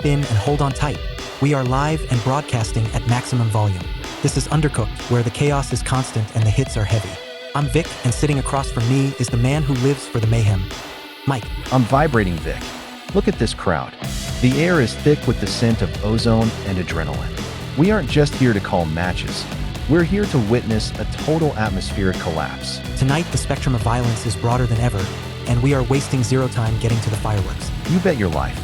strap in and hold on tight. We are live and broadcasting at maximum volume. This is Undercooked, where the chaos is constant and the hits are heavy. I'm Vic, and sitting across from me is the man who lives for the mayhem, Mike. I'm Vibrating Vic. Look at this crowd. The air is thick with the scent of ozone and adrenaline. We aren't just here to call matches. We're here to witness a total atmospheric collapse. Tonight, the spectrum of violence is broader than ever, and we are wasting zero time getting to the fireworks. You bet your life.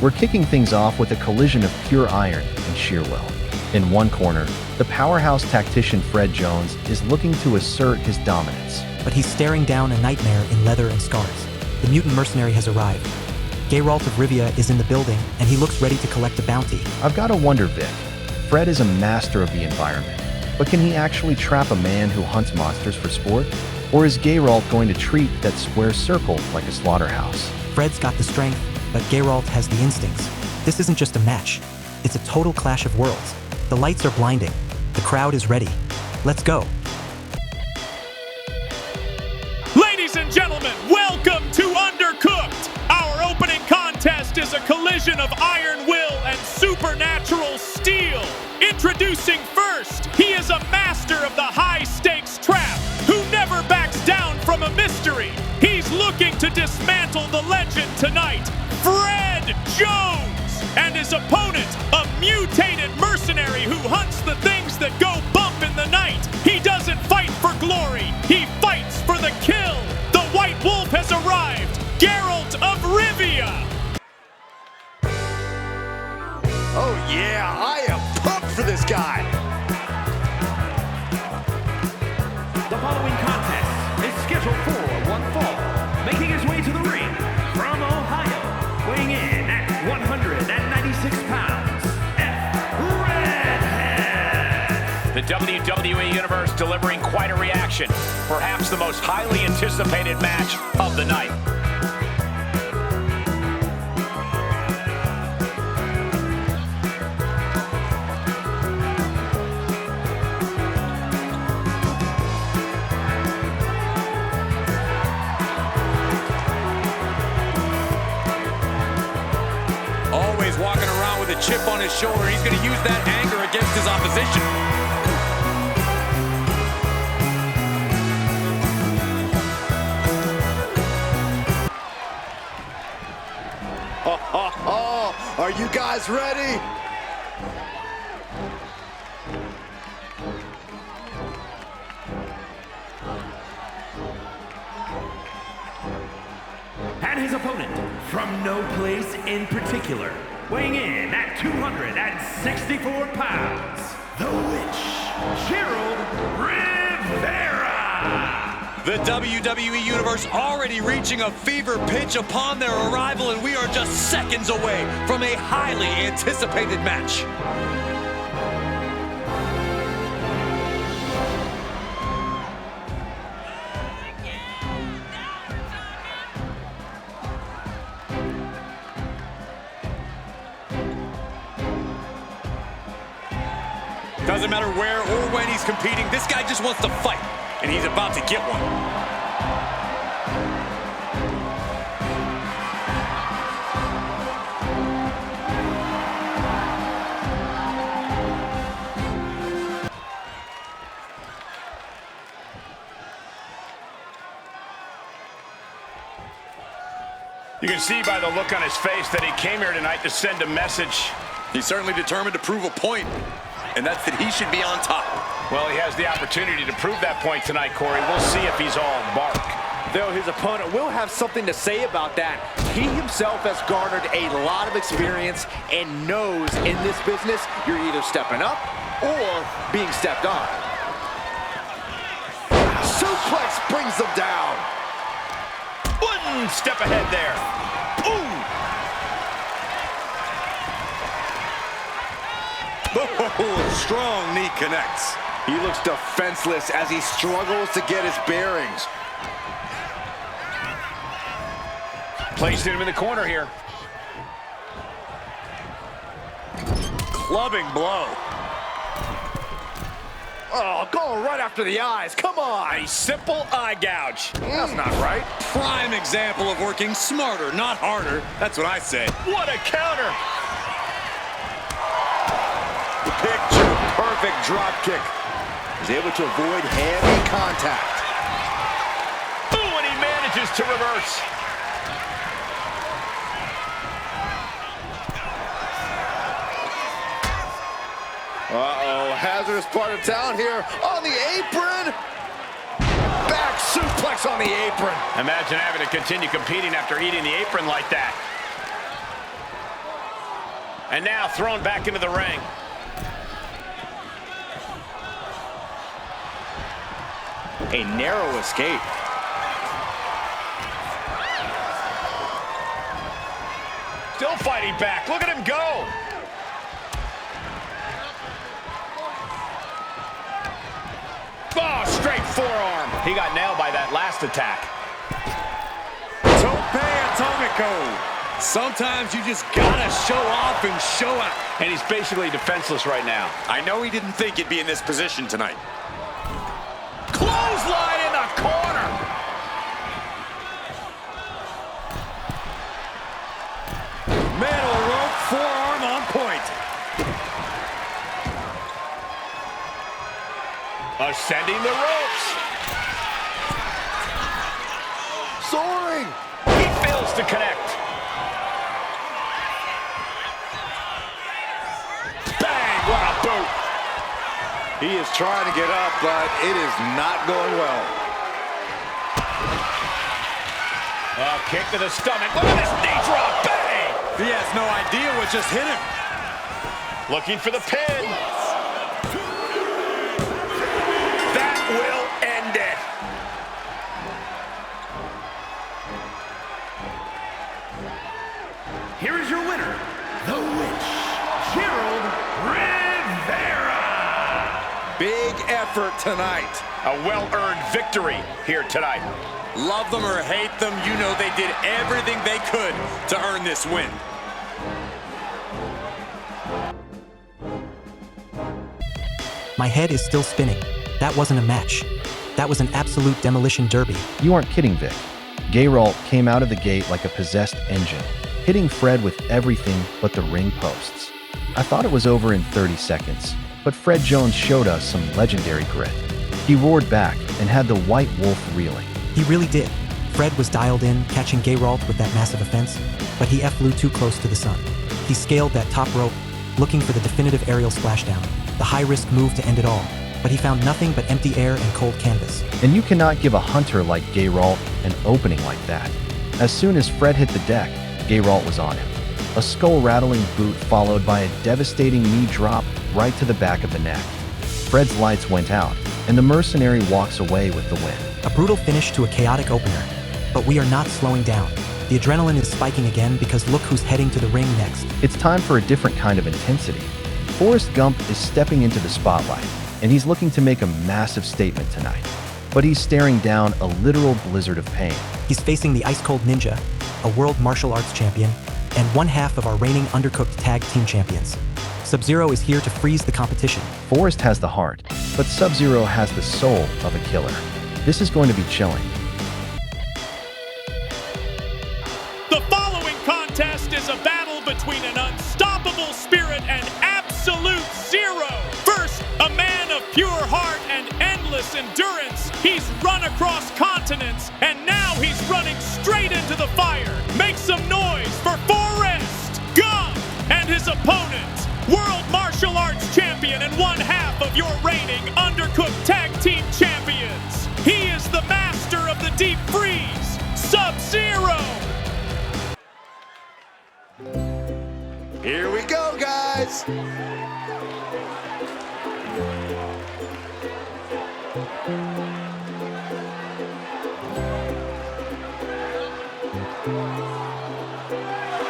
We're kicking things off with a collision of pure iron and sheer will. In one corner, the powerhouse tactician Fred Jones is looking to assert his dominance. But he's staring down a nightmare in leather and scars. The mutant mercenary has arrived. Geralt of Rivia is in the building, and he looks ready to collect a bounty. I've got to wonder, Vic. Fred is a master of the environment, but can he actually trap a man who hunts monsters for sport? Or is Geralt going to treat that square circle like a slaughterhouse? Fred's got the strength, but Geralt has the instincts. This isn't just a match. It's a total clash of worlds. The lights are blinding. The crowd is ready. Let's go. Ladies and gentlemen, welcome to Undercooked. Our opening contest is a collision of iron will and supernatural steel. Introducing first, he is a master of the high-stakes trap who never backs down from a mystery. He's looking to dismantle the legend tonight, Fred Jones, and his opponent, a mutated mercenary who hunts the things that go bump in the night. He doesn't fight for glory, he fights for the kill. The White Wolf has arrived, Geralt of Rivia. Oh yeah, I am pumped for this guy. The following contest is scheduled for one fall. Making his way to the ring from Ohio, weighing in at 196 pounds, Redhead. The WWE Universe delivering quite a reaction. Perhaps the most highly anticipated match of the night. Always walking around with a chip on his shoulder. He's going to use that anger against his opposition. Are you guys ready? And his opponent, from no place in particular, weighing in at 264 pounds, the Witch, Gerald Rivera. The WWE Universe already reaching a fever pitch upon their arrival, and we are just seconds away from a highly anticipated match. Doesn't matter where or when he's competing, this guy just wants to fight, and he's about to get one. You can see by the look on his face that he came here tonight to send a message. He's certainly determined to prove a point, and that's that he should be on top. Well, he has the opportunity to prove that point tonight, Corey. We'll see if he's all bark. Though his opponent will have something to say about that. He himself has garnered a lot of experience and knows in this business you're either stepping up or being stepped on. Suplex brings them down. One step ahead there. Ooh! Oh, strong knee connects. He looks defenseless as he struggles to get his bearings. Placed him in the corner here. Clubbing blow. Oh, going right after the eyes. Come on. A simple eye gouge. That's not right. Prime example of working smarter, not harder. That's what I say. What a counter. perfect drop kick. He's able to avoid heavy contact. Ooh, and he manages to reverse. Uh-oh, hazardous part of town here on the apron. Back suplex on the apron. Imagine having to continue competing after eating the apron like that. And now thrown back into the ring. A narrow escape. Still fighting back. Look at him go. Oh, straight forearm. He got nailed by that last attack. Tope Atomico. Sometimes you just gotta show off and show out. And he's basically defenseless right now. I know he didn't think he'd be in this position tonight. Clothesline in the corner. Metal rope, forearm on point. Ascending the ropes. Soaring. He fails to connect. Bang, what a boot. He is trying to get up, but it is not going well. A kick to the stomach. Look at this knee drop. Bang. He has no idea what just hit him. Looking for the pin. That will end it. Here is your winner, the Witch, Gerald Rivera. Big effort tonight. A well-earned victory here tonight. Love them or hate them, you know they did everything they could to earn this win. My head is still spinning. That wasn't a match. That was an absolute demolition derby. You aren't kidding, Vic. Gayralt came out of the gate like a possessed engine, hitting Fred with everything but the ring posts. I thought it was over in 30 seconds, but Fred Jones showed us some legendary grit. He roared back and had the White Wolf reeling. He really did. Fred was dialed in, catching Gayralt with that massive offense, but he flew too close to the sun. He scaled that top rope, looking for the definitive aerial splashdown, the high-risk move to end it all, but he found nothing but empty air and cold canvas. And you cannot give a hunter like Gayralt an opening like that. As soon as Fred hit the deck, Gayralt was on him. A skull-rattling boot followed by a devastating knee drop right to the back of the neck. Fred's lights went out, and the mercenary walks away with the win. A brutal finish to a chaotic opener, but we are not slowing down. The adrenaline is spiking again because look who's heading to the ring next. It's time for a different kind of intensity. Forrest Gump is stepping into the spotlight, and he's looking to make a massive statement tonight. But he's staring down a literal blizzard of pain. He's facing the Ice Cold Ninja, a world martial arts champion, and one half of our reigning Undercooked tag team champions. Sub-Zero is here to freeze the competition. Forrest has the heart, but Sub-Zero has the soul of a killer. This is going to be chilling. The following contest is a battle between an unstoppable spirit and absolute zero. First, a man of pure heart and endless endurance. He's run across continents, and now he's running straight into the fire. Make some noise for Forrest Gump and his opponent, World Martial Arts Champion and one half of your reigning Undercooked Tag Team Champions. He is the master of the deep freeze, Sub-Zero. Here we go, guys.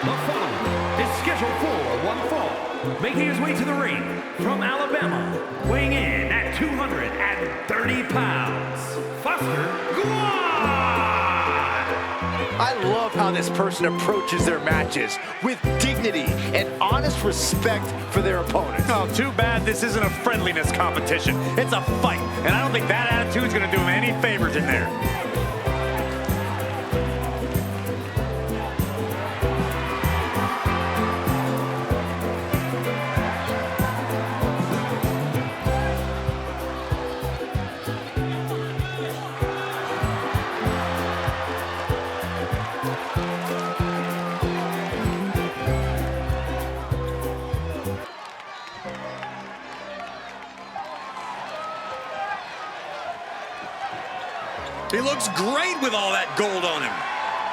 The following is scheduled for one fall. Making his way to the ring from Alabama, weighing in at 230 pounds, Foster Guan. I love how this person approaches their matches with dignity and honest respect for their opponents. Oh, too bad this isn't a friendliness competition. It's a fight, and I don't think that attitude's gonna do him any favors in there. He looks great with all that gold on him.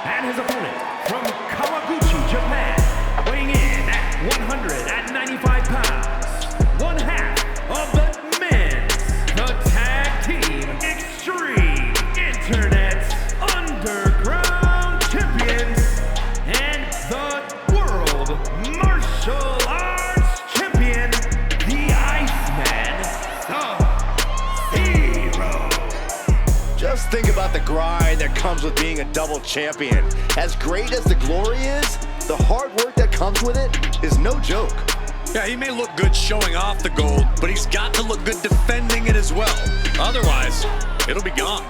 And his opponent from Kawaguchi, Japan, weighing in at 195 pounds, one half of the men's, the Tag Team Extreme Internet's Underground Champions, and the World Martial Arts Champion, the Iceman, Sub-Zero. Just think about the grind that comes with being a double champion. As great as the glory is, the hard work that comes with it is no joke. Yeah, he may look good showing off the gold, but he's got to look good defending it as well. Otherwise, it'll be gone.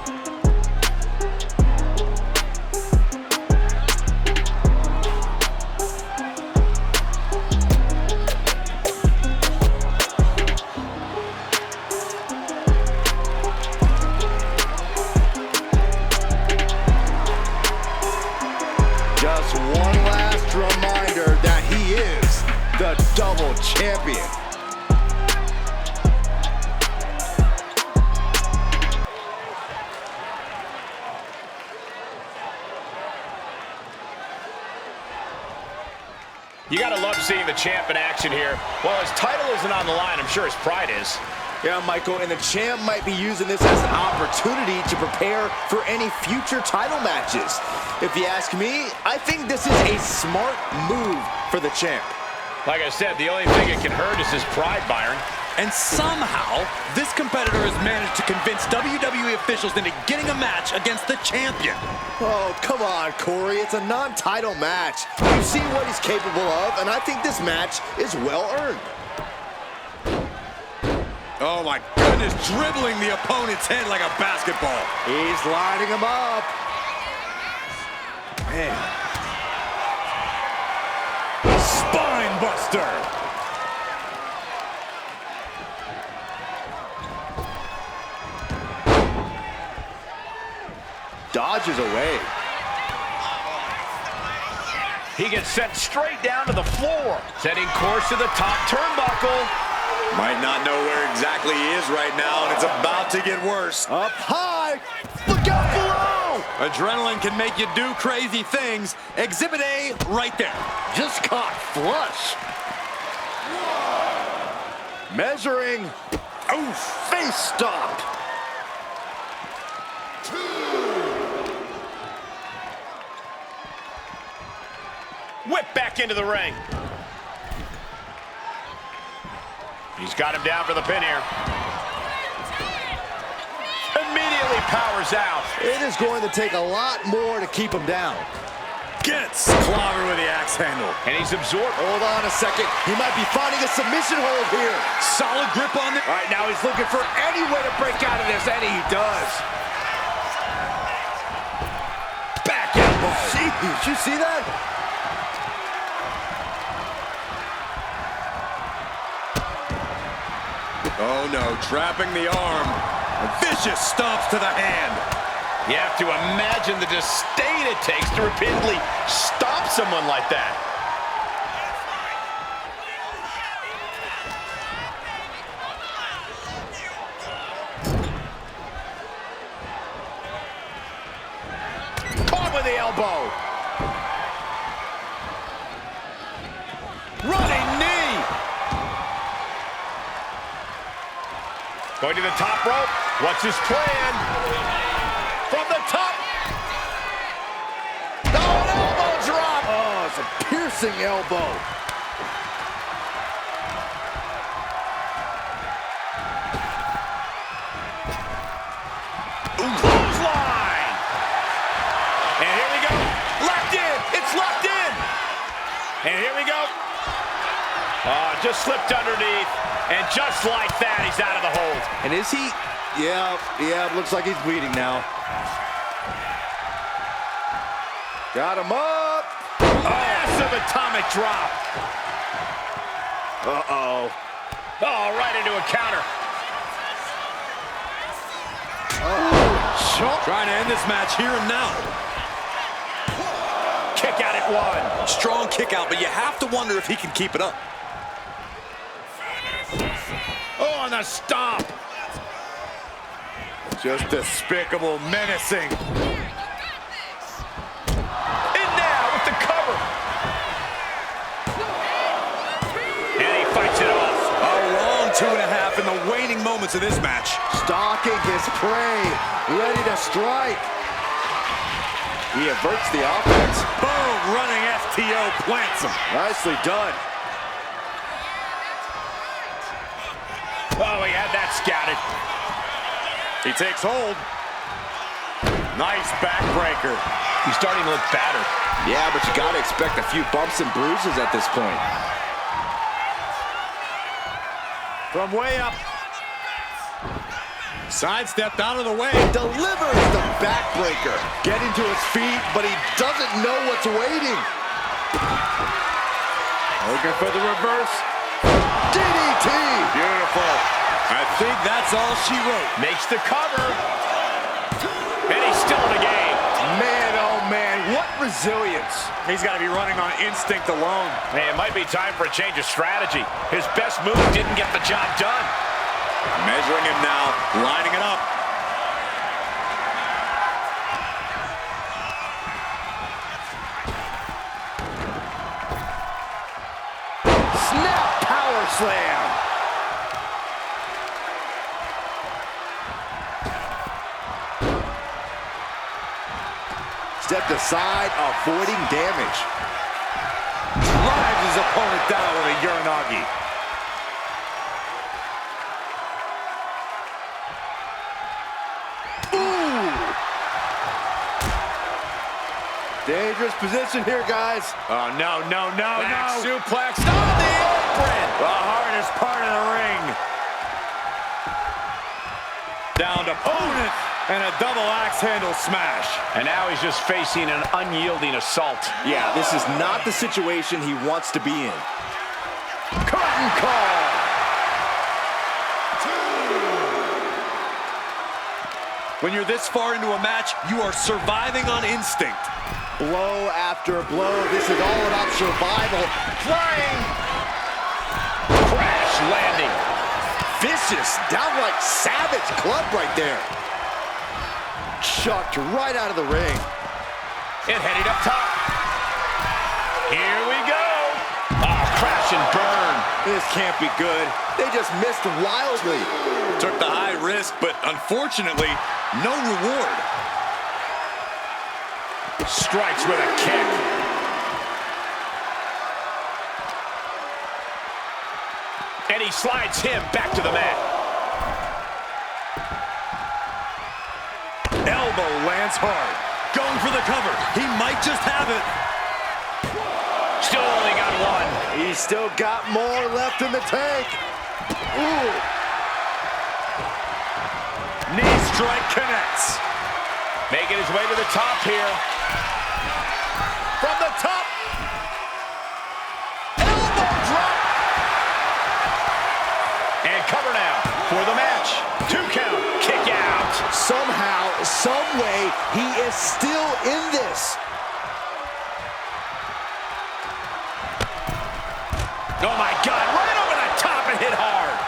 Just one last reminder that he is the double champion. You gotta love seeing the champ in action here. Well, his title isn't on the line. I'm sure his pride is. Yeah, Michael, and the champ might be using this as an opportunity to prepare for any future title matches. If you ask me, I think this is a smart move for the champ. Like I said, the only thing it can hurt is his pride, Byron. And somehow, this competitor has managed to convince WWE officials into getting a match against the champion. Oh, come on, Corey. It's a non-title match. You've seen what he's capable of, and I think this match is well earned. Oh my goodness, dribbling the opponent's head like a basketball. He's lining him up. Man. Spine buster. Dodges away. He gets sent straight down to the floor. Setting course to the top turnbuckle. Might not know where exactly he is right now, and it's about to get worse. Up high. Look out below. Adrenaline can make you do crazy things. Exhibit A right there. Just caught flush. Measuring. Oh, face stop. Whip back into the ring. He's got him down for the pin here. Immediately powers out. It is going to take a lot more to keep him down. Gets clobbered with the axe handle. And he's absorbed. Hold on a second. He might be finding a submission hold here. Solid grip on the... All right, now he's looking for any way to break out of this, and he does. Back elbow. Did you see that? Oh no, trapping the arm. Vicious stomps to the hand. You have to imagine the disdain it takes to repeatedly stop someone like that. Caught with the elbow. Running knee. Going to the top rope. What's his plan? From the top. Oh, an elbow drop. Oh, it's a piercing elbow. Clothesline. And here we go. Locked in. It's locked in. And here we go. Just slipped underneath. And just like that, he's out of the hold. And is he? Yeah, looks like he's bleeding now. Got him up. Massive atomic drop. Uh-oh. Oh, right into a counter. Trying to end this match here and now. Kick out at one. Strong kick out, but you have to wonder if he can keep it up. Oh, and the stomp. Just despicable, menacing. In now with the cover. And he fights it off. A long 2.5 in the waning moments of this match. Stalking his prey, ready to strike. He averts the offense. Boom, running FTO plants him. Nicely done. Oh, he had that scouted. He takes hold. Nice backbreaker. He's starting to look battered. Yeah, but you gotta expect a few bumps and bruises at this point. From way up. Sidestepped out of the way. Delivers the backbreaker. Getting to his feet, but he doesn't know what's waiting. Looking for the reverse. DDT! Beautiful. I think that's all she wrote. Makes the cover. And he's still in the game. Man, oh man, what resilience. He's got to be running on instinct alone. Hey, it might be time for a change of strategy. His best move didn't get the job done. Measuring him now, lining it up. Snap power slam. Stepped aside, avoiding damage. Drives his opponent down with a Uranagi. Dangerous position here, guys. Oh, no. Back suplex on the apron. The hardest part of the ring. Down to opponent and a double axe handle smash. And now he's just facing an unyielding assault. Yeah, this is not the situation he wants to be in. Curtain call. When you're this far into a match, you are surviving on instinct. Blow after blow. This is all about survival. Flying. Crash landing. Vicious, downright savage club right there. Chucked right out of the ring. And heading up top. Here we go. Crash and burn. This can't be good. They just missed wildly. Took the high risk, but unfortunately, no reward. Strikes with a kick. And he slides him back to the mat. Elbow lands hard. Going for the cover. He might just have it. Still only got one. He's still got more left in the tank. Ooh. Knee strike connects. Making his way to the top here. From the top. Elbow drop. And cover now for the match. 2 count. Kick out. Somehow, some way, he is still in this. Oh my God, right over the top and hit hard.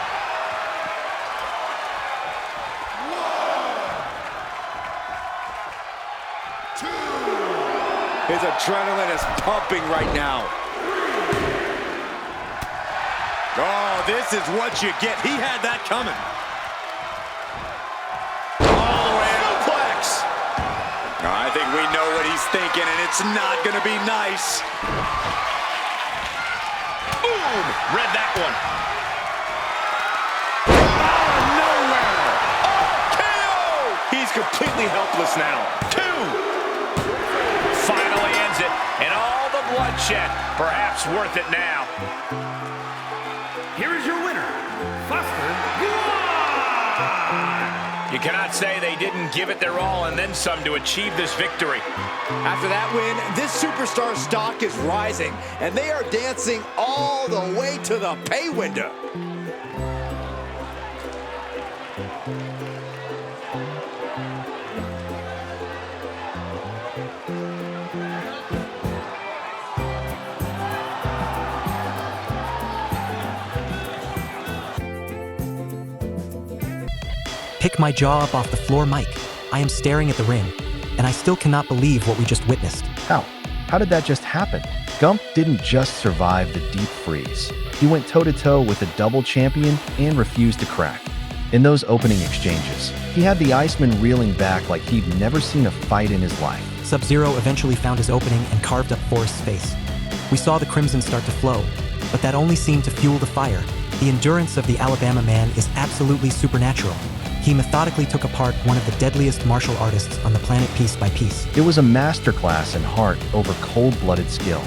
His adrenaline is pumping right now. Oh, this is what you get. He had that coming. All the way to suplex. I think we know what he's thinking, and it's not going to be nice. Boom! Read that one. Out of nowhere. KO! He's completely helpless now. 2. Finally ends it, and all the bloodshed, perhaps worth it now. Here is your winner, Foster. You cannot say they didn't give it their all and then some to achieve this victory. After that win, this superstar stock is rising, and they are dancing all the way to the pay window. Pick my jaw up off the floor, Mike. I am staring at the ring, and I still cannot believe what we just witnessed. How? How did that just happen? Gump didn't just survive the deep freeze. He went toe-to-toe with a double champion and refused to crack. In those opening exchanges, he had the Iceman reeling back like he'd never seen a fight in his life. Sub-Zero eventually found his opening and carved up Forrest's face. We saw the crimson start to flow, but that only seemed to fuel the fire. The endurance of the Alabama man is absolutely supernatural. He methodically took apart one of the deadliest martial artists on the planet piece by piece. It was a masterclass in heart over cold-blooded skill.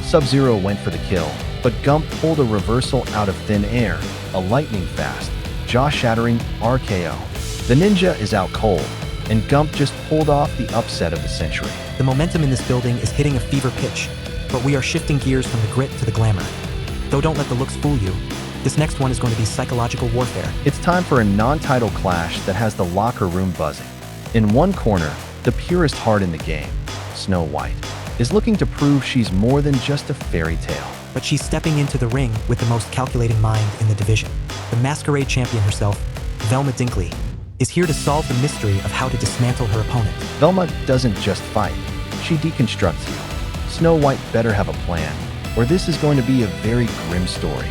Sub-Zero went for the kill, but Gump pulled a reversal out of thin air, a lightning-fast, jaw-shattering RKO. The ninja is out cold, and Gump just pulled off the upset of the century. The momentum in this building is hitting a fever pitch, but we are shifting gears from the grit to the glamour. Though don't let the looks fool you, this next one is going to be psychological warfare. It's time for a non-title clash that has the locker room buzzing. In one corner, the purest heart in the game, Snow White, is looking to prove she's more than just a fairy tale. But she's stepping into the ring with the most calculating mind in the division. The Masquerade champion herself, Velma Dinkley, is here to solve the mystery of how to dismantle her opponent. Velma doesn't just fight, she deconstructs you. Snow White better have a plan, or this is going to be a very grim story.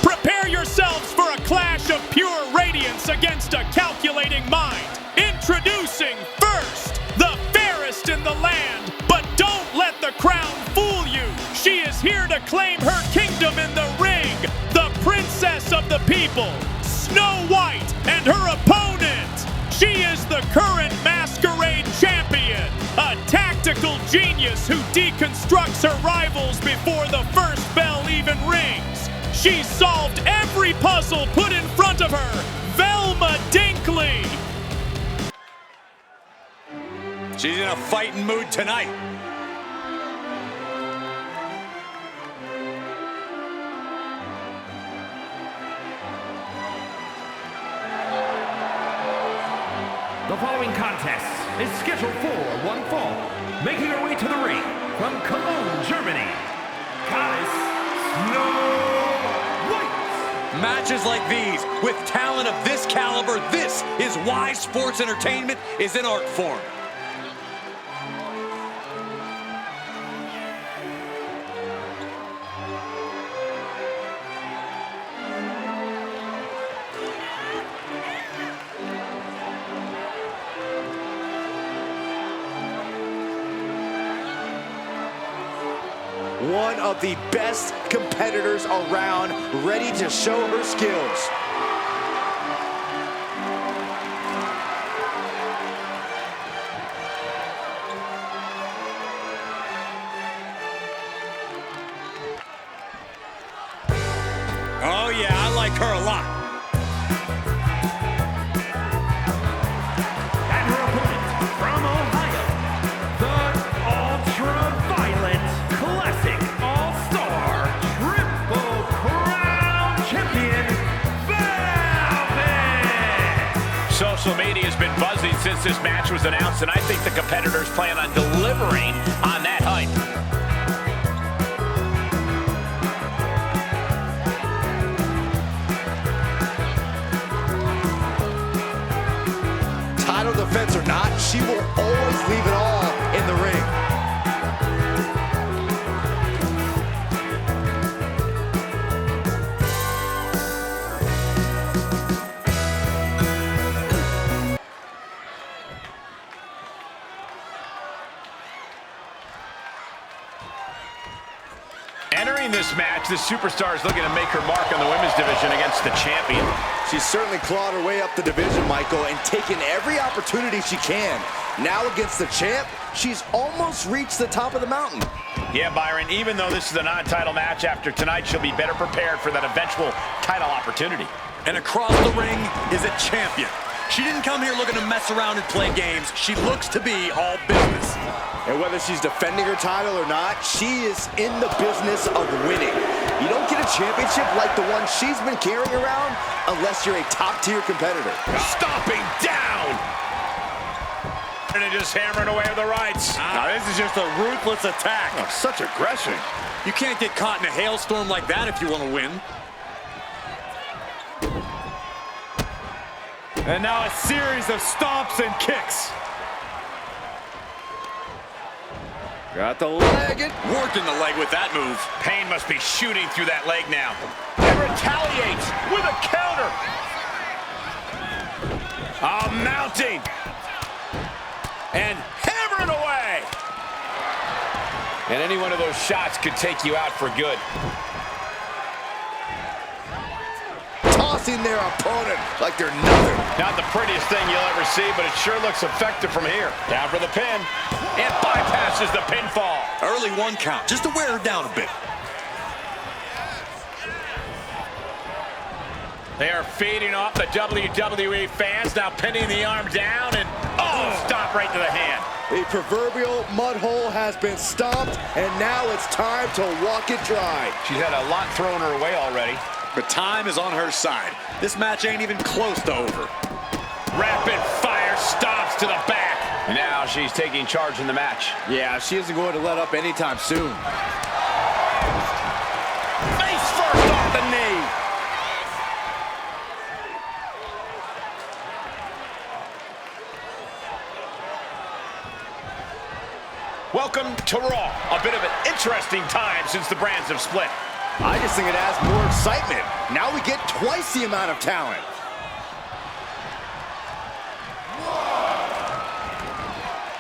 Prepare yourselves for a clash of pure radiance against a calculating mind. Introducing first, the fairest in the land, but don't let the crown fool you. She is here to claim her kingdom in the ring, the princess of the people, Snow White, and her opponent. She is the current Masquerade champion, a tactical genius who deconstructs her rivals before the first bell even rings. She solved every puzzle put in front of her, Velma Dinkley. She's in a fighting mood tonight. The following contest is scheduled for one fall. Making her way to the ring from Cologne, Germany, Goddess Snow White. Matches like these, with talent of this caliber, this is why sports entertainment is an art form. One of the best competitors around, ready to show her skills. Oh yeah, I like her a lot. And her opponent from Ohio, the ultra-violent classic all-star triple crown champion, Velvet! Social media has been buzzing since this match was announced, and I think the competitors plan on delivering on that hype. Title defense or not, she will always leave it all in the ring. Entering this match, the superstar is looking to make her mark on the women's division against the champion. She's certainly clawed her way up the division, Michael, and taken every opportunity she can. Now against the champ, she's almost reached the top of the mountain. Yeah, Byron, even though this is a non-title match, after tonight she'll be better prepared for that eventual title opportunity. And across the ring is a champion. She didn't come here looking to mess around and play games. She looks to be all business. And whether she's defending her title or not, she is in the business of winning. You don't get a championship like the one she's been carrying around unless you're a top-tier competitor. Stomping down! And just hammering away with the rights. Now this is just a ruthless attack. Oh, such aggression. You can't get caught in a hailstorm like that if you want to win. And now a series of stomps and kicks. Got the leg and Working the leg with that move. Pain must be shooting through that leg now. And retaliates with a counter. Mounting. And hammering away. And any one of those shots could take you out for good. Tossing their opponent like they're nothing. Not the prettiest thing you'll ever see, but it sure looks effective from here. Down for the pin. And bypasses the pinfall. Early 1 count, just to wear her down a bit. They are feeding off the WWE fans, now pinning the arm down and, stop right to the hand. The proverbial mud hole has been stomped, and now it's time to walk it dry. She's had a lot thrown her way already. But time is on her side. This match ain't even close to over. Rapid fire stomps to the back. Now she's taking charge in the match. Yeah, she isn't going to let up anytime soon. Face first off the knee. Welcome to Raw. A bit of an interesting time since the brands have split. I just think it adds more excitement. Now we get twice the amount of talent.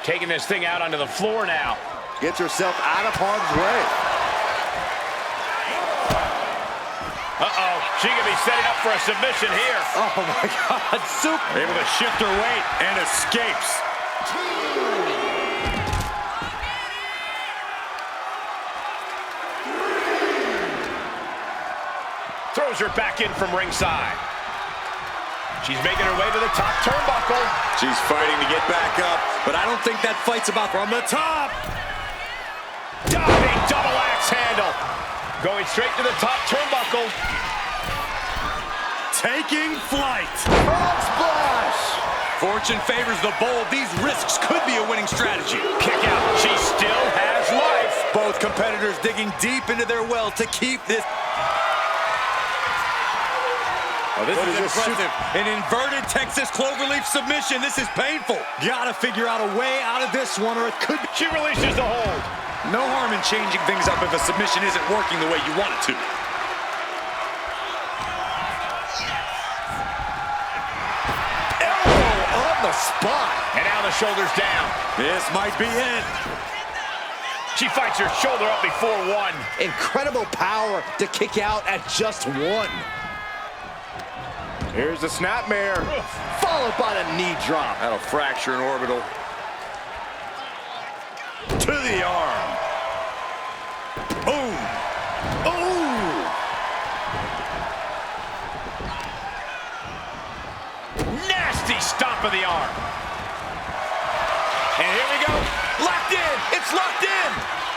Taking this thing out onto the floor now. Gets herself out of harm's way. She could be setting up for a submission here. Oh my God, super. Able to shift her weight and escapes. Throws her back in from ringside. She's making her way to the top turnbuckle. She's fighting to get back up, but I don't think that fight's about from the top. Diving double axe handle. Going straight to the top turnbuckle. Taking flight. Frog splash. Fortune favors the bold. These risks could be a winning strategy. Kick out. She still has life. Both competitors digging deep into their well to keep this. Oh, this is impressive. An inverted Texas cloverleaf submission. This is painful. Gotta figure out a way out of this one, or it could be. She releases the hold. No harm in changing things up if a submission isn't working the way you want it to. Elbow on the spot. And now the shoulders down. This might be it. She fights her shoulder up before one. Incredible power to kick out at just one. Here's the snapmare, followed by the knee drop. That'll fracture an orbital. To the arm. Boom. Ooh! Nasty stomp of the arm. And here we go. Locked in. It's locked in.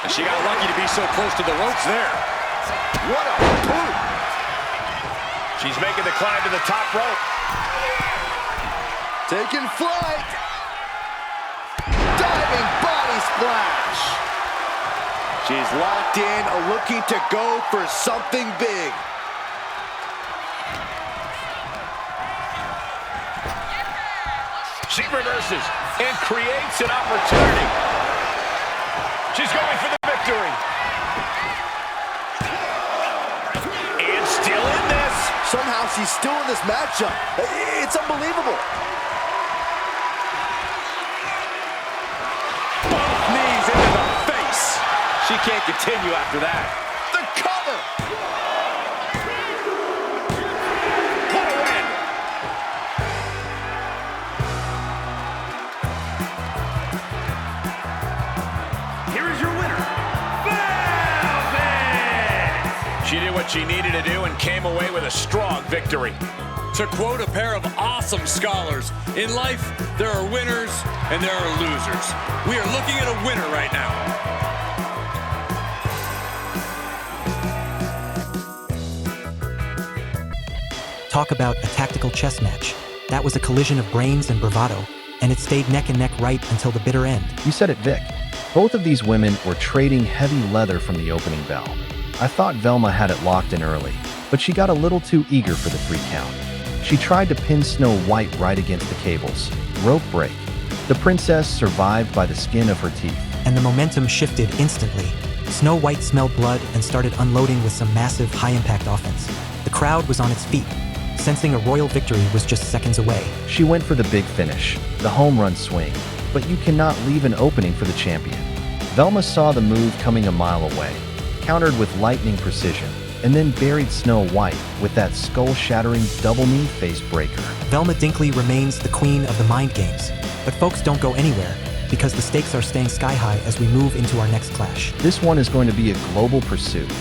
She got lucky to be so close to the ropes there. What a boot! She's making the climb to the top rope. Taking flight. Diving body splash. She's locked in, looking to go for something big. She reverses and creates an opportunity. She's going for the victory. And still in this. Somehow she's still in this matchup. It's unbelievable. Both knees into the face. She can't continue after that. The cover. What a win. Here is your winner, Velvet! She did what she needed to do and came away with a strong victory. To quote a pair of awesome scholars, in life, there are winners and there are losers. We are looking at a winner right now. Talk about a tactical chess match. That was a collision of brains and bravado, and it stayed neck and neck right until the bitter end. You said it, Vic. Both of these women were trading heavy leather from the opening bell. I thought Velma had it locked in early, but she got a little too eager for the 3 count. She tried to pin Snow White right against the cables. Rope break. The princess survived by the skin of her teeth. And the momentum shifted instantly. Snow White smelled blood and started unloading with some massive, high-impact offense. The crowd was on its feet, sensing a royal victory was just seconds away. She went for the big finish, the home run swing, but you cannot leave an opening for the champion. Velma saw the move coming a mile away, countered with lightning precision, and then buried Snow White with that skull-shattering double-knee face breaker. Velma Dinkley remains the queen of the mind games, but folks don't go anywhere, because the stakes are staying sky-high as we move into our next clash. This one is going to be a global pursuit.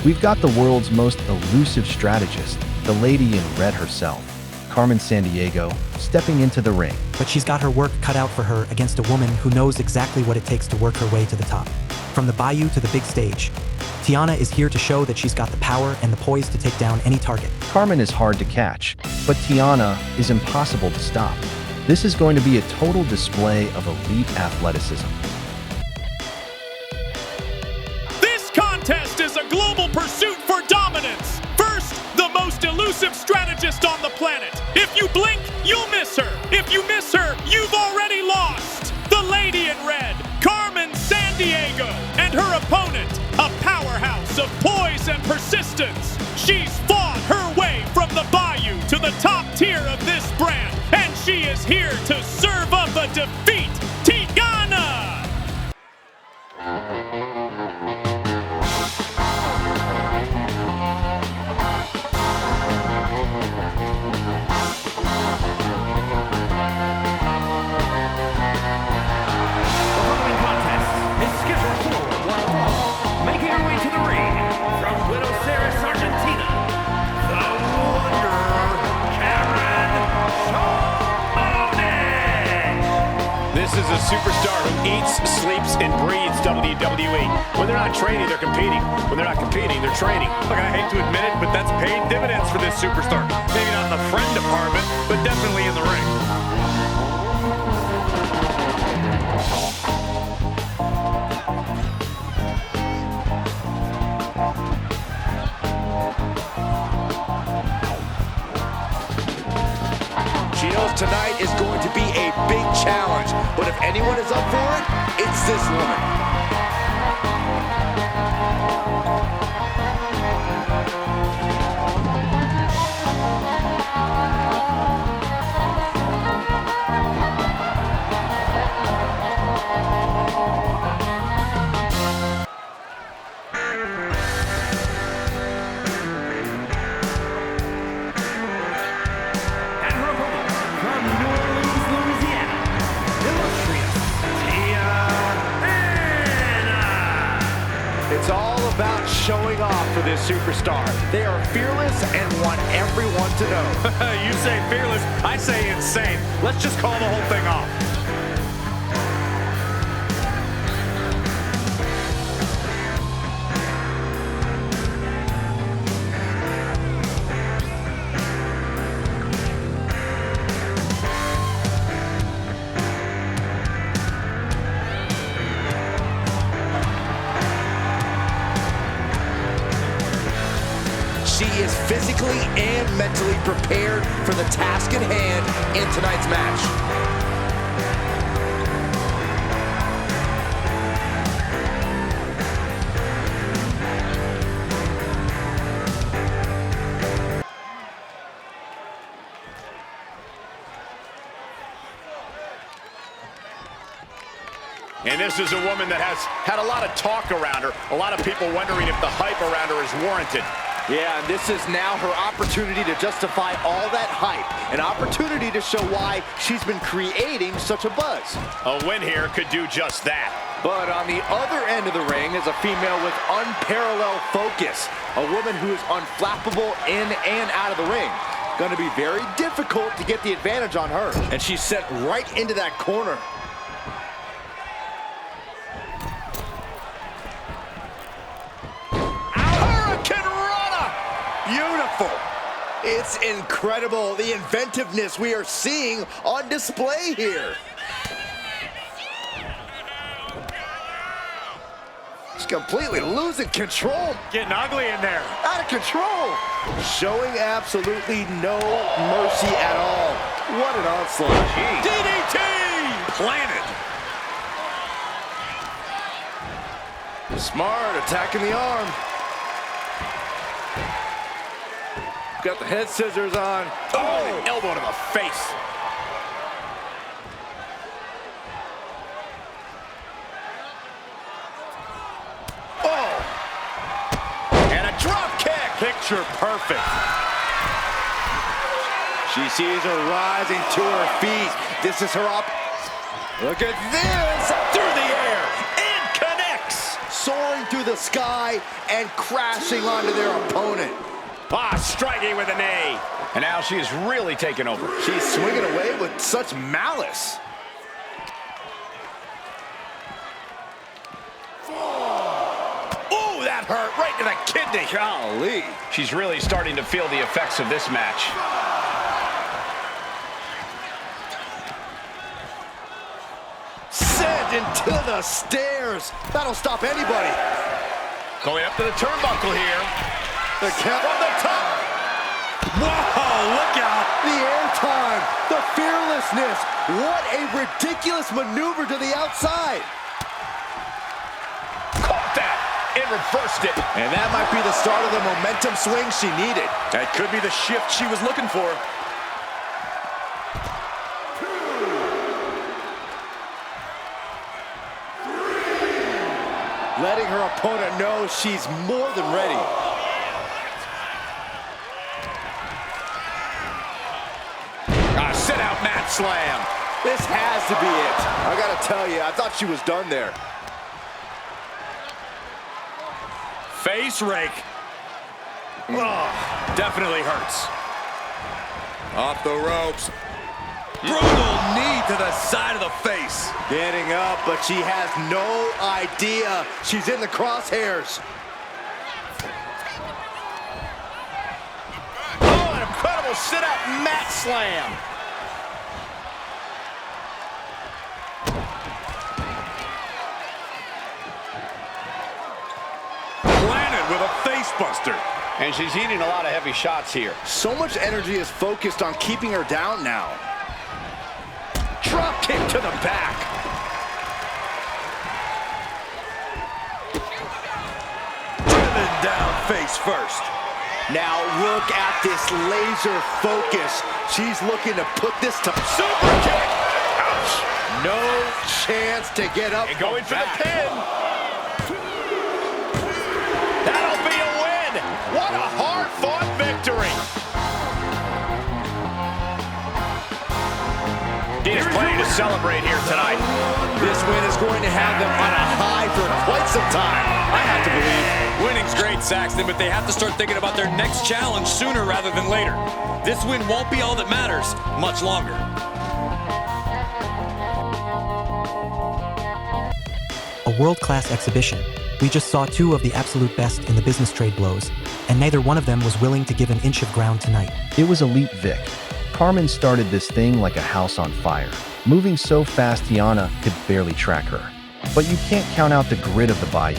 We've got the world's most elusive strategist, the lady in red herself, Carmen Sandiego, stepping into the ring. But she's got her work cut out for her against a woman who knows exactly what it takes to work her way to the top. From the bayou to the big stage, Tiana is here to show that she's got the power and the poise to take down any target. Carmen is hard to catch, but Tiana is impossible to stop. This is going to be a total display of elite athleticism. This contest is a global pursuit for dominance. First, the most elusive strategist on the planet. If you blink, you'll miss her. If you miss her, you've already lost. The lady in red, Carmen Sandiego, and her opponent, a powerhouse of poise and persistence. She's fought her way from the bayou to the top tier of this brand, and she is here to serve up a defeat, Tiana! This is a superstar who eats, sleeps, and breathes WWE. When they're not training, they're competing. When they're not competing, they're training. Look, I hate to admit it, but that's paid dividends for this superstar. Maybe not in the friend department, but definitely in the ring. She knows tonight is going to be a big challenge, but if anyone is up for it, it's this woman. It's all about showing off for this superstar. They are fearless and want everyone to know. You say fearless, I say insane. Let's just call the whole thing off. She is physically and mentally prepared for the task at hand in tonight's match. And this is a woman that has had a lot of talk around her. A lot of people wondering if the hype around her is warranted. Yeah, and this is now her opportunity to justify all that hype. An opportunity to show why she's been creating such a buzz. A win here could do just that. But on the other end of the ring is a female with unparalleled focus. A woman who is unflappable in and out of the ring. Going to be very difficult to get the advantage on her. And she's sent right into that corner. Beautiful. It's incredible, the inventiveness we are seeing on display here. completely losing control. Getting ugly in there. Out of control. Showing absolutely no mercy at all. What an onslaught. DDT! Planted. Smart, attacking the arm. Got the head scissors on. Oh, elbow to the face. And a drop kick. Picture perfect. She sees her rising to her feet. This is her Look at this! Through the air and connects. Soaring through the sky and crashing onto their opponent. Striking with a knee. And now she is really taking over. She's swinging away with such malice. Ooh, that hurt right to the kidney. Golly. She's really starting to feel the effects of this match. Sent into the stairs. That'll stop anybody. Going up to the turnbuckle here. The count From the top. Whoa, look out. The airtime, the fearlessness. What a ridiculous maneuver to the outside. Caught that and reversed it. And that might be the start of the momentum swing she needed. That could be the shift she was looking for. Letting her opponent know she's more than ready. Sit-out mat slam. This has to be it. I gotta tell you, I thought she was done there. Face rake. Oh, definitely hurts. Off the ropes. Brutal knee to the side of the face. Getting up, but she has no idea she's in the crosshairs. Oh, an incredible sit-out mat slam. Planted with a face buster. And she's eating a lot of heavy shots here. So much energy is focused on keeping her down now. Drop kick to the back. Driven down face first. Now look at this laser focus. She's looking to put this to Super kick. Ouch. no chance to get up. And going for back. the pin. That'll be a win. What a hard-fought victory. He is planning to celebrate here tonight. This win is going to have them on a high for quite some time, I have to believe. Winning's great, Saxton, but they have to start thinking about their next challenge sooner rather than later. This win won't be all that matters much longer. A world-class exhibition. We just saw two of the absolute best in the business trade blows, and neither one of them was willing to give an inch of ground tonight. It was Elite Vic. Carmen started this thing like a house on fire, moving so fast Tiana could barely track her. But you can't count out the grit of the Bayou.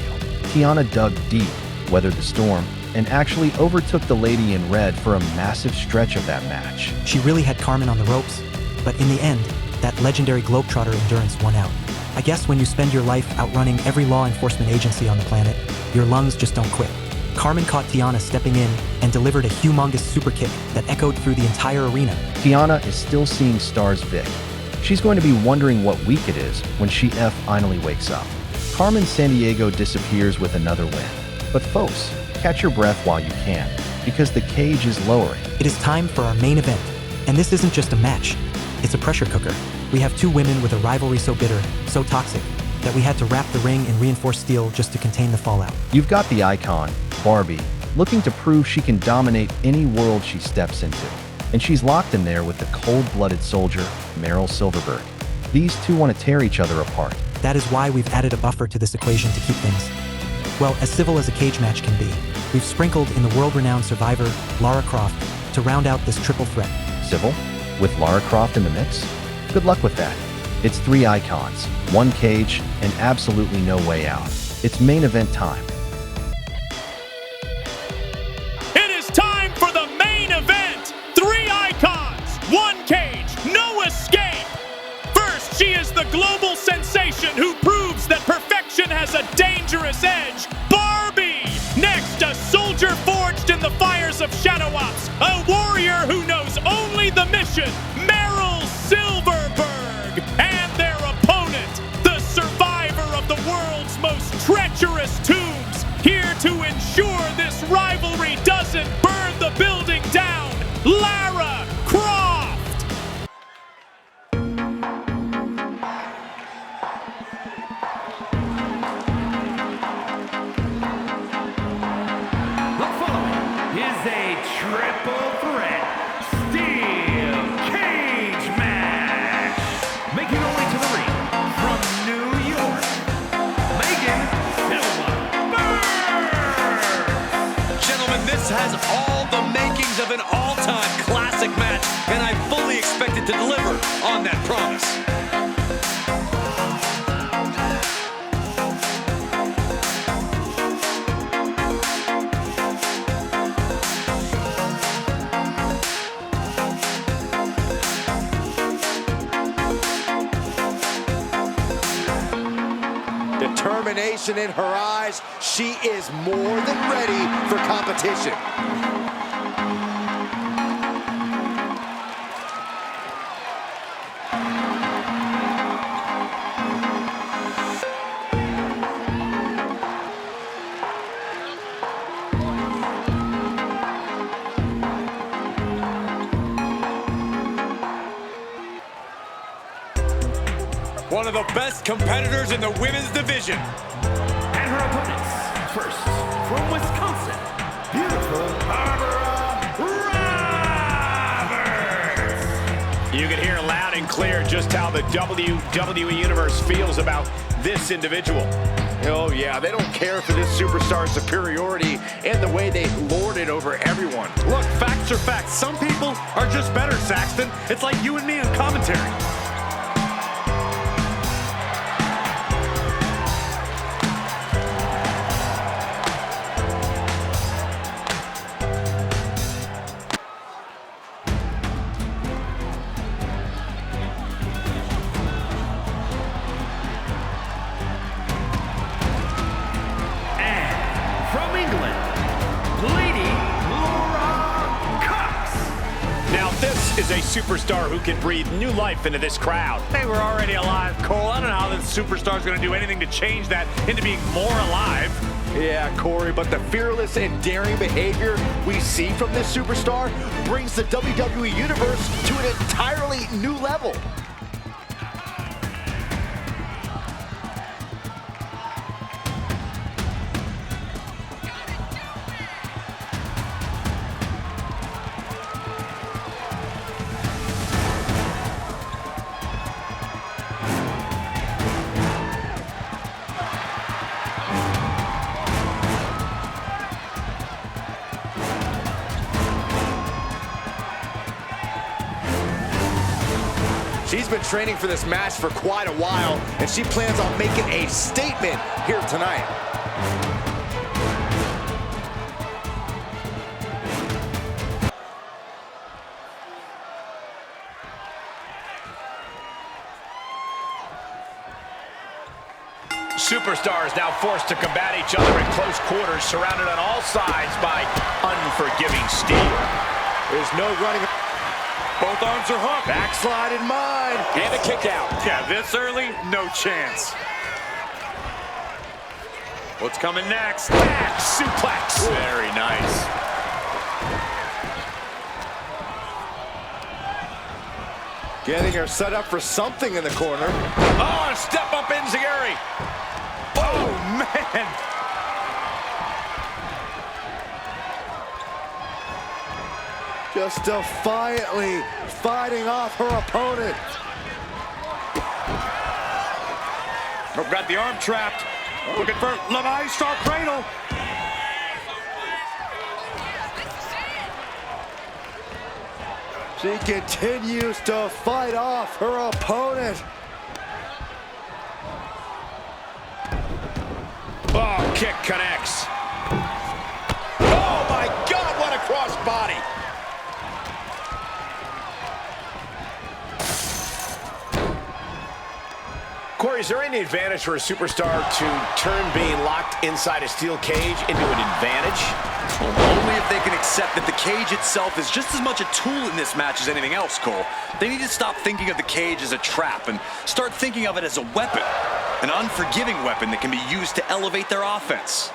Tiana dug deep, weathered the storm, and actually overtook the lady in red for a massive stretch of that match. She really had Carmen on the ropes, but in the end, that legendary Globetrotter endurance won out. I guess when you spend your life outrunning every law enforcement agency on the planet, your lungs just don't quit. Carmen caught Tiana stepping in and delivered a humongous super kick that echoed through the entire arena. Tiana is still seeing stars Vic. She's going to be wondering what week it is when she finally wakes up. Carmen Sandiego disappears with another win. But folks, catch your breath while you can, because the cage is lowering. It is time for our main event. And this isn't just a match, it's a pressure cooker. We have two women with a rivalry so bitter, so toxic, that we had to wrap the ring in reinforced steel just to contain the fallout. You've got the icon, Barbie, looking to prove she can dominate any world she steps into. And she's locked in there with the cold-blooded soldier, Meryl Silverberg. These two want to tear each other apart. That is why we've added a buffer to this equation to keep things, well, as civil as a cage match can be. We've sprinkled in the world-renowned survivor, Lara Croft, to round out this triple threat. Civil? With Lara Croft in the mix? Good luck with that. It's three icons, one cage, and absolutely no way out. It's main event time. It is time for the main event. 3 icons, 1 cage, no escape. First, she is the global sensation who proves that perfection has a dangerous edge, Barbie. Next, a soldier forged in the fires of Shadow Ops, a warrior who knows only the mission, Meryl Silverberg. And their opponent, the survivor of the world's most treacherous tombs, here to ensure this rivalry doesn't burn the building down, Lara Croft. The following is a triple threat steel cage match. Making her way to the ring from New York, Megan Silverberg. Gentlemen, this has all the makings of an all-time classic match, and I fully expect it to deliver on that promise. Determination in her eyes. She is more than ready for competition. One of the best competitors in the women's division. And her opponents, first from Wisconsin, beautiful Barbara Roberts. You can hear loud and clear just how the WWE Universe feels about this individual. Oh yeah, they don't care for this superstar's superiority and the way they lord it over everyone. Look, facts are facts. Some people are just better, Saxton. It's like you and me in commentary. From England, Lady Laura Cox. Now this is a superstar who can breathe new life into this crowd. They were already alive, Cole. I don't know how this superstar's going to do anything to change that into being more alive. Yeah, Corey, but the fearless and daring behavior we see from this superstar brings the WWE Universe to an entirely new level. She's been training for this match for quite a while, and she plans on making a statement here tonight. Superstars now forced to combat each other in close quarters, surrounded on all sides by unforgiving steel. There's no running. Both arms are hooked. Backslide in mind. And a kick out. Yeah, this early, no chance. What's coming next? Back suplex. Very nice. Getting her set up for something in the corner. Oh, step up Enziguri. Oh, man. Just defiantly fighting off her opponent. We've got the arm trapped. Looking for La Maestro Cradle. She continues to fight off her opponent. kick connects. Oh my God, what a crossbody. Corey, is there any advantage for a superstar to turn being locked inside a steel cage into an advantage? Only if they can accept that the cage itself is just as much a tool in this match as anything else, Cole. They need to stop thinking of the cage as a trap and start thinking of it as a weapon. An unforgiving weapon that can be used to elevate their offense.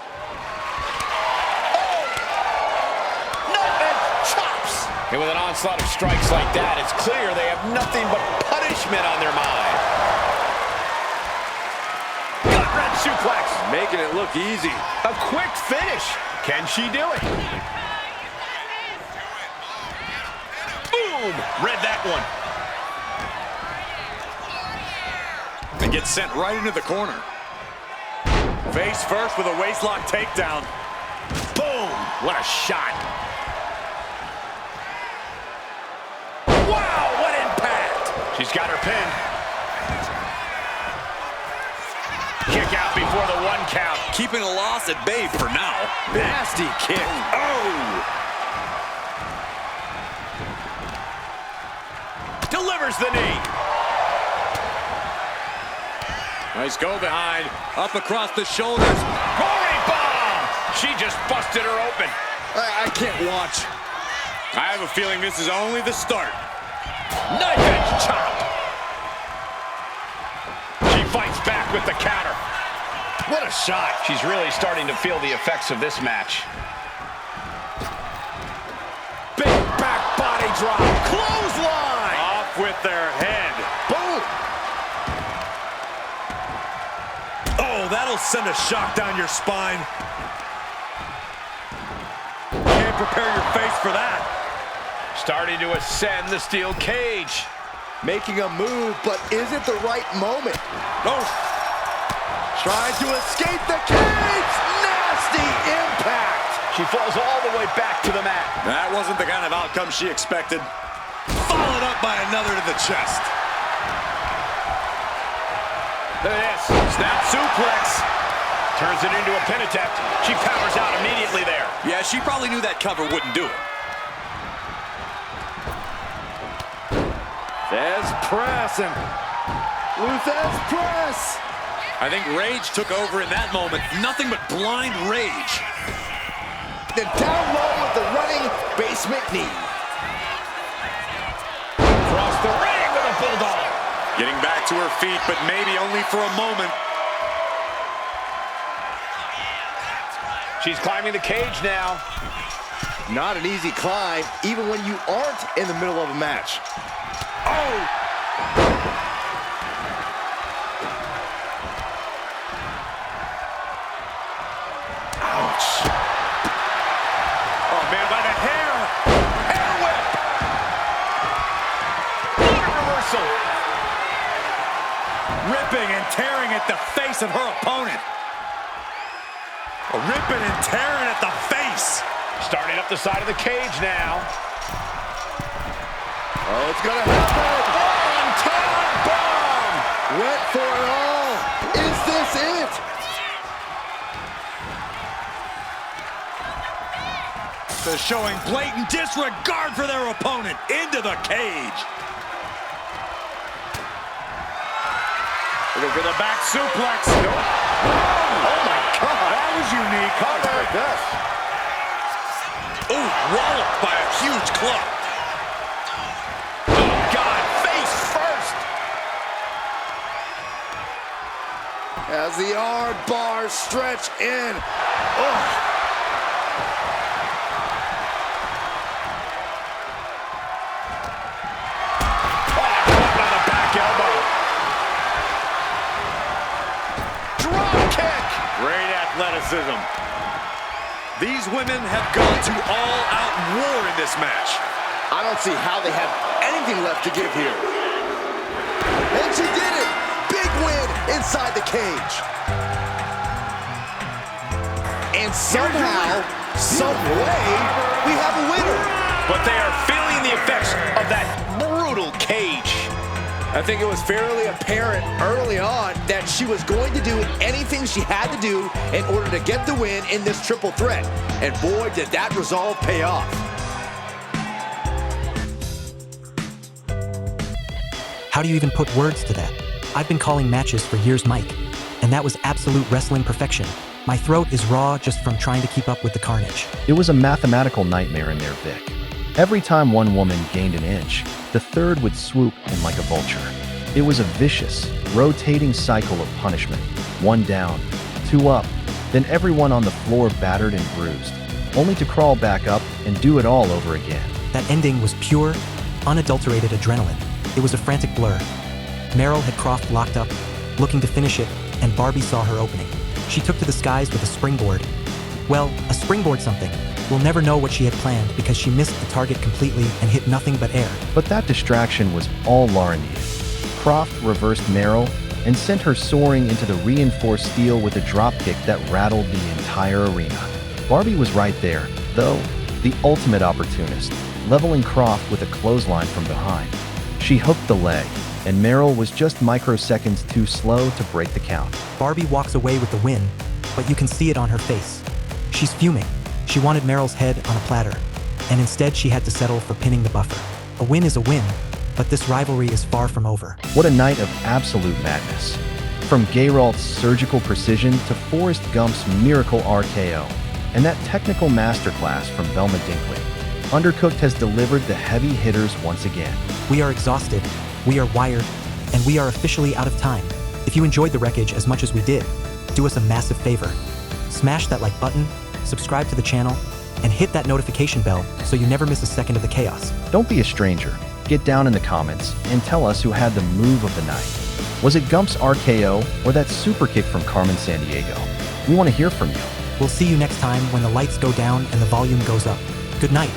And with an onslaught of strikes like that, it's clear they have nothing but punishment on their mind. Gut-wrench suplex. Making it look easy. A quick finish. Can she do it? Boom! Read that one. And gets sent right into the corner. Face first with a waistlock takedown. Boom! What a shot. Wow, what impact! She's got her pin. Kick out before the 1 count. Keeping a loss at bay for now. Nasty kick. Oh! Delivers the knee. Nice go behind. Up across the shoulders. Glory bomb! She just busted her open. I can't watch. I have a feeling this is only the start. Knife edge chop. She fights back with the counter. What a shot. She's really starting to feel the effects of this match. Big back body drop. Clothesline. Off with their head. Boom. Oh, that'll send a shock down your spine. Can't prepare your face for that. Starting to ascend the steel cage. Making a move, but is it the right moment? Oh. Trying to escape the cage! Nasty impact! She falls all the way back to the mat. That wasn't the kind of outcome she expected. Followed up by another to the chest. Look at this. Snap suplex. Turns it into a pin attempt. She powers out immediately there. Yeah, she probably knew that cover wouldn't do it. There's press and Luthez press. I think rage took over in that moment. Nothing but blind rage. Then down low with the running basement knee. Across the ring with a bulldog. Getting back to her feet, but maybe only for a moment. She's climbing the cage now. Not an easy climb, even when you aren't in the middle of a match. Oh! Ouch. Oh, man, by the hair. Hair whip. What a reversal. Ripping and tearing at the face of her opponent. Ripping and tearing at the face. Starting up the side of the cage now. Oh, it's gonna happen. One-time bomb. Went for it all. Is this it? They're showing blatant disregard for their opponent. Into the cage. Looking for the back suplex. Nope. Oh, my God. That was unique. How about this? Ooh, walloped by a huge club. Oh, God, face first. As the arm bars stretch in. Oh. Athleticism. These women have gone to all-out war in this match. I don't see how they have anything left to give here. And she did it! Big win inside the cage. And somehow, some way, we have a winner. But they are feeling the effects of that brutal cage. I think it was fairly apparent early on that she was going to do anything she had to do in order to get the win in this triple threat. And boy, did that resolve pay off. How do you even put words to that? I've been calling matches for years, Mike, and that was absolute wrestling perfection. My throat is raw just from trying to keep up with the carnage. It was a mathematical nightmare in there, Vic. Every time one woman gained an inch, the third would swoop in like a vulture. It was a vicious, rotating cycle of punishment. One down, two up, then everyone on the floor battered and bruised, only to crawl back up and do it all over again. That ending was pure, unadulterated adrenaline. It was a frantic blur. Meryl had Croft locked up, looking to finish it, and Barbie saw her opening. She took to the skies with a springboard. Well, a springboard something. We'll never know what she had planned because she missed the target completely and hit nothing but air. But that distraction was all Lara needed. Croft reversed Meryl and sent her soaring into the reinforced steel with a dropkick that rattled the entire arena. Barbie was right there, though, the ultimate opportunist, leveling Croft with a clothesline from behind. She hooked the leg, and Meryl was just microseconds too slow to break the count. Barbie walks away with the win, but you can see it on her face. She's fuming. She wanted Meryl's head on a platter, and instead she had to settle for pinning the buffer. A win is a win, but this rivalry is far from over. What a night of absolute madness. From Geralt's surgical precision to Forrest Gump's miracle RKO, and that technical masterclass from Velma Dinkley, Undercooked has delivered the heavy hitters once again. We are exhausted, we are wired, and we are officially out of time. If you enjoyed the wreckage as much as we did, do us a massive favor. Smash that like button, subscribe to the channel, and hit that notification bell so you never miss a second of the chaos. Don't be a stranger. Get down in the comments and tell us who had the move of the night. Was it Gump's RKO or that super kick from Carmen Sandiego? We want to hear from you. We'll see you next time when the lights go down and the volume goes up. Good night.